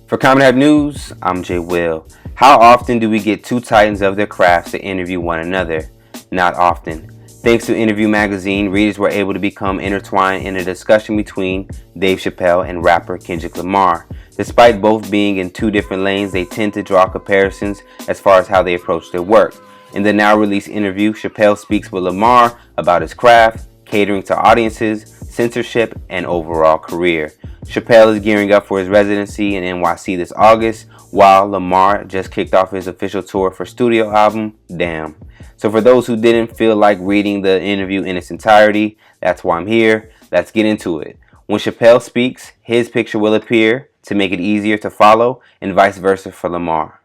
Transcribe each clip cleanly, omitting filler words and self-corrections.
For Comedy Hype News, I'm Jay Will. How often do we get two titans of their crafts to interview one another? Not often. Thanks to Interview Magazine, readers were able to become intertwined in a discussion between Dave Chappelle and rapper Kendrick Lamar. Despite both being in two different lanes, they tend to draw comparisons as far as how they approach their work. In the now released interview, Chappelle speaks with Lamar about his craft, catering to audiences, censorship, and overall career. Chappelle is gearing up for his residency in NYC this August, while Lamar just kicked off his official tour for studio album, Damn. So for those who didn't feel like reading the interview in its entirety, that's why I'm here. Let's get into it. When Chappelle speaks, his picture will appear to make it easier to follow, and vice versa for Lamar.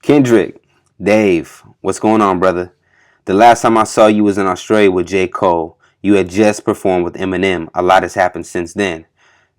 Kendrick, Dave, what's going on, brother? The last time I saw you was in Australia with J. Cole. You had just performed with Eminem. A lot has happened since then.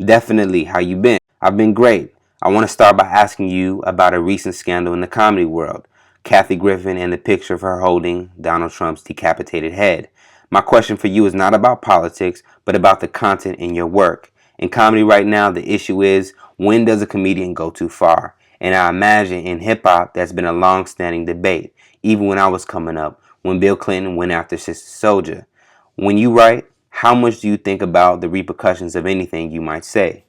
Definitely, how you been? I've been great. I want to start by asking you about a recent scandal in the comedy world. Kathy Griffin and the picture of her holding Donald Trump's decapitated head. My question for you is not about politics, but about the content in your work. In comedy right now, the issue is, when does a comedian go too far? And I imagine in hip-hop, that's been a long-standing debate, even when I was coming up, when Bill Clinton went after Sister Souljah. When you write, how much do you think about the repercussions of anything you might say?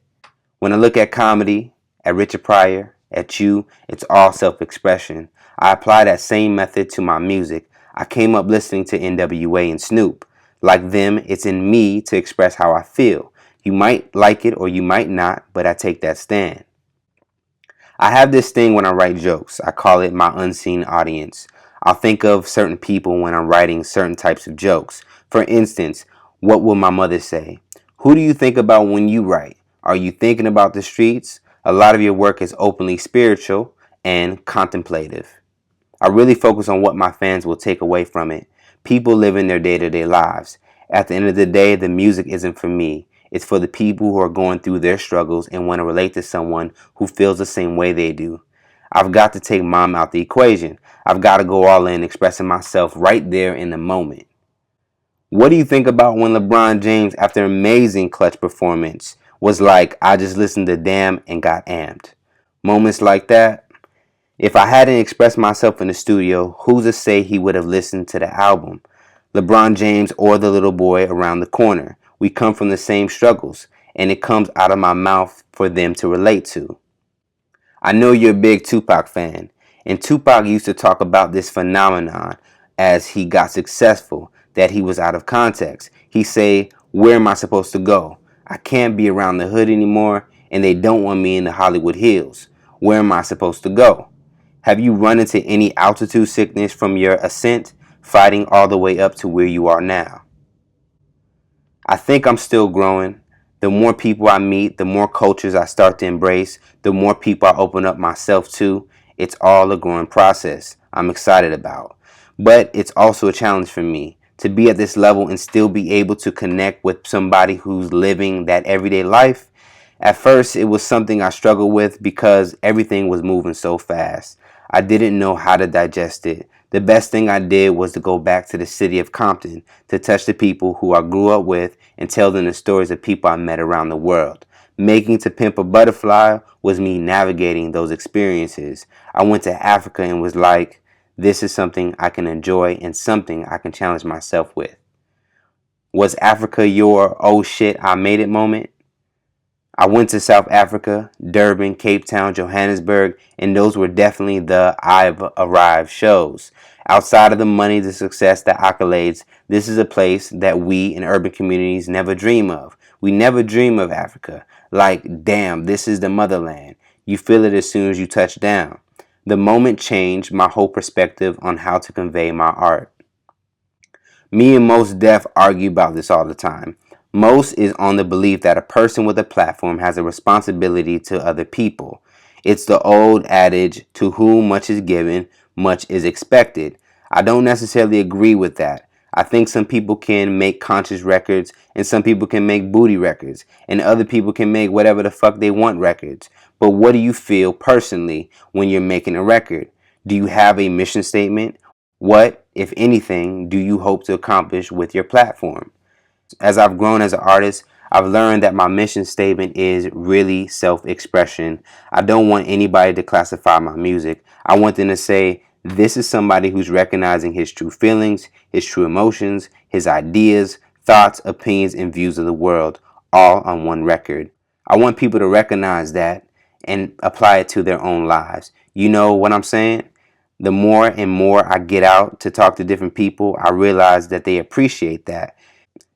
When I look at comedy, at Richard Pryor, at you, it's all self-expression. I apply that same method to my music. I came up listening to NWA and Snoop. Like them, it's in me to express how I feel. You might like it or you might not, but I take that stand. I have this thing when I write jokes. I call it my unseen audience. I'll think of certain people when I'm writing certain types of jokes. For instance, what will my mother say? Who do you think about when you write? Are you thinking about the streets? A lot of your work is openly spiritual and contemplative. I really focus on what my fans will take away from it. People living their day-to-day lives. At the end of the day, the music isn't for me. It's for the people who are going through their struggles and want to relate to someone who feels the same way they do. I've got to take mom out the equation. I've got to go all in, expressing myself right there in the moment. What do you think about when LeBron James, after an amazing clutch performance, was like, I just listened to Damn and got amped? Moments like that. If I hadn't expressed myself in the studio, who's to say he would have listened to the album? LeBron James or the little boy around the corner. We come from the same struggles, and it comes out of my mouth for them to relate to. I know you're a big Tupac fan, and Tupac used to talk about this phenomenon as he got successful, that he was out of context. He say, where am I supposed to go? I can't be around the hood anymore, and they don't want me in the Hollywood Hills. Where am I supposed to go? Have you run into any altitude sickness from your ascent, fighting all the way up to where you are now? I think I'm still growing. The more people I meet, the more cultures I start to embrace, the more people I open up myself to. It's all a growing process I'm excited about. But it's also a challenge for me to be at this level and still be able to connect with somebody who's living that everyday life. At first, it was something I struggled with because everything was moving so fast. I didn't know how to digest it. The best thing I did was to go back to the city of Compton to touch the people who I grew up with and tell them the stories of people I met around the world. Making To Pimp a Butterfly was me navigating those experiences. I went to Africa and was like, this is something I can enjoy and something I can challenge myself with. Was Africa your oh shit, I made it moment? I went to South Africa, Durban, Cape Town, Johannesburg, and those were definitely the I've arrived shows. Outside of the money, the success, the accolades, this is a place that we in urban communities never dream of. We never dream of Africa. Like, damn, this is the motherland. You feel it as soon as you touch down. The moment changed my whole perspective on how to convey my art. Me and Mos Def argue about this all the time. Mos is on the belief that a person with a platform has a responsibility to other people. It's the old adage, to whom much is given, much is expected. I don't necessarily agree with that. I think some people can make conscious records, and some people can make booty records, and other people can make whatever the fuck they want records. But what do you feel personally when you're making a record? Do you have a mission statement? What, if anything, do you hope to accomplish with your platform? As I've grown as an artist, I've learned that my mission statement is really self-expression. I don't want anybody to classify my music. I want them to say, this is somebody who's recognizing his true feelings, his true emotions, his ideas, thoughts, opinions, and views of the world, all on one record. I want people to recognize that and apply it to their own lives. You know what I'm saying? The more and more I get out to talk to different people, I realize that they appreciate that.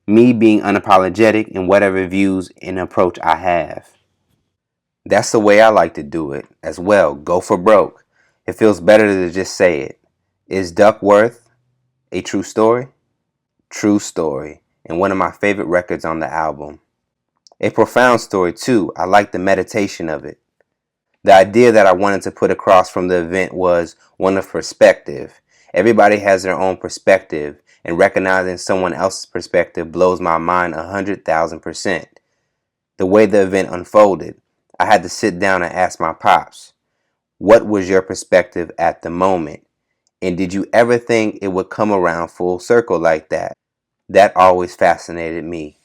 Me being unapologetic in whatever views and approach I have. That's the way I like to do it as well. Go for broke. It feels better to just say it. Is Duckworth a true story? True story. And one of my favorite records on the album. A profound story too. I like the meditation of it. The idea that I wanted to put across from the event was one of perspective. Everybody has their own perspective, and recognizing someone else's perspective blows my mind 100,000%. The way the event unfolded, I had to sit down and ask my pops, what was your perspective at the moment? And did you ever think it would come around full circle like that? That always fascinated me.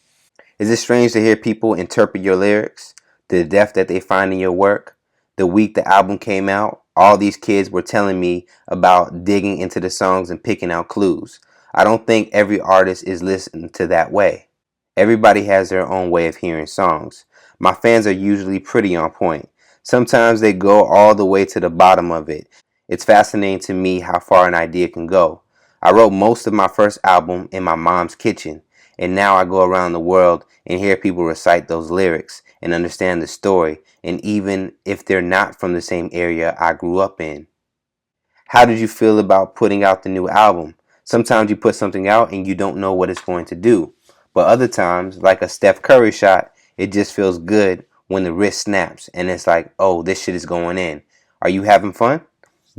Is it strange to hear people interpret your lyrics, the depth that they find in your work? The week the album came out, all these kids were telling me about digging into the songs and picking out clues. I don't think every artist is listened to that way. Everybody has their own way of hearing songs. My fans are usually pretty on point. Sometimes they go all the way to the bottom of it. It's fascinating to me how far an idea can go. I wrote most of my first album in my mom's kitchen, and now I go around the world and hear people recite those lyrics and understand the story, and even if they're not from the same area I grew up in. How did you feel about putting out the new album? Sometimes you put something out and you don't know what it's going to do. But other times, like a Steph Curry shot, it just feels good when the wrist snaps and it's like, oh, this shit is going in. Are you having fun?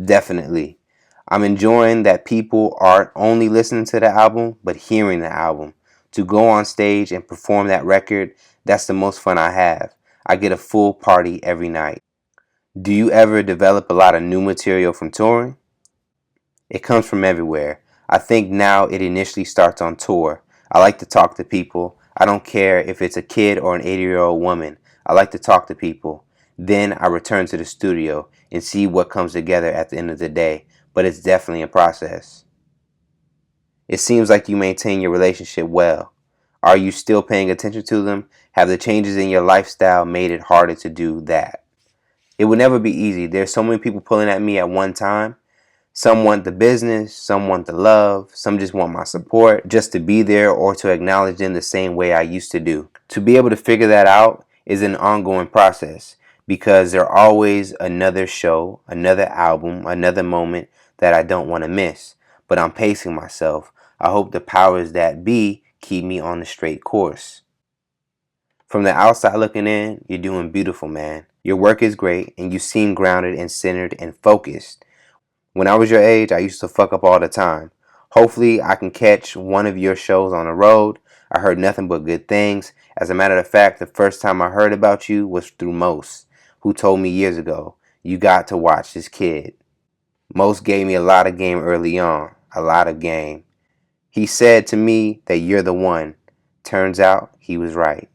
Definitely. I'm enjoying that people aren't only listening to the album, but hearing the album. To go on stage and perform that record, that's the most fun I have. I get a full party every night. Do you ever develop a lot of new material from touring? It comes from everywhere. I think now it initially starts on tour. I like to talk to people. I don't care if it's a kid or an 80-year-old woman. I like to talk to people. Then I return to the studio and see what comes together at the end of the day. But it's definitely a process. It seems like you maintain your relationship well. Are you still paying attention to them? Have the changes in your lifestyle made it harder to do that? It would never be easy. There's so many people pulling at me at one time. Some want the business, some want the love, some just want my support, just to be there or to acknowledge them the same way I used to do. To be able to figure that out is an ongoing process because there's always another show, another album, another moment that I don't want to miss. But I'm pacing myself. I hope the powers that be keep me on the straight course. From the outside looking in, you're doing beautiful, man. Your work is great and you seem grounded and centered and focused. When I was your age, I used to fuck up all the time. Hopefully, I can catch one of your shows on the road. I heard nothing but good things. As a matter of fact, the first time I heard about you was through Mos, who told me years ago, you got to watch this kid. Mos gave me a lot of game early on. A lot of game. He said to me that you're the one. Turns out, he was right.